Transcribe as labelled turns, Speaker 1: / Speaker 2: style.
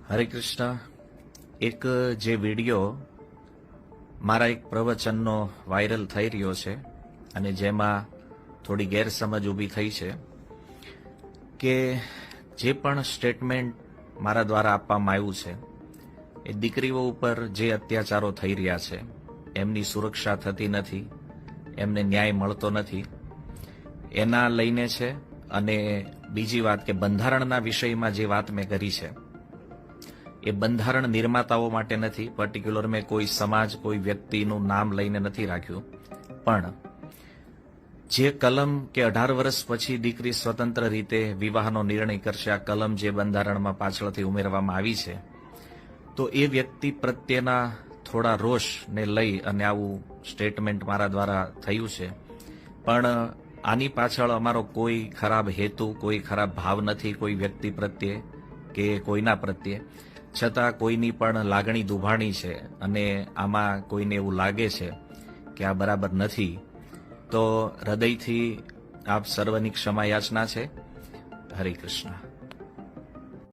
Speaker 1: હરે કૃષ્ણ. એક જે વિડીયો મારા એક પ્રવચનનો વાયરલ થઈ રહ્યો છે અને જેમાં થોડી ગેરસમજ ઊભી થઈ છે કે જે પણ સ્ટેટમેન્ટ મારા દ્વારા આપવામાં આવ્યું છે એ દીકરીઓ ઉપર જે અત્યાચારો થઈ રહ્યા છે એમની સુરક્ષા થતી નથી, એમને ન્યાય મળતો નથી, એના લઈને છે. અને બીજી વાત કે બંધારણના વિષયમાં જે વાત મેં કરી છે એ બંધારણ નિર્માતાઓ માટે નથી. પર્ટિક્યુલર મેં કોઈ સમાજ, કોઈ વ્યક્તિનું નામ લઈને નથી રાખ્યું, પણ જે કલમ કે 18 વર્ષ પછી દીકરી સ્વતંત્ર રીતે વિવાહનો નિર્ણય કરશે, આ કલમ જે બંધારણમાં પાછળથી ઉમેરવામાં આવી છે, તો એ વ્યક્તિ પ્રત્યેના થોડા રોષને લઈ અને આવું સ્ટેટમેન્ટ મારા દ્વારા થયું છે. પણ આની પાછળ અમારો કોઈ ખરાબ હેતુ, કોઈ ખરાબ ભાવ નથી કોઈ વ્યક્તિ પ્રત્યે કે કોઈના પ્રત્યે. છતાં કોઈની પણ લાગણી દુભાણી છે અને આમાં કોઈને એવું લાગે છે કે આ બરાબર નથી, તો હૃદયથી આપ સર્વની ક્ષમા યાચના છે. હરે કૃષ્ણ.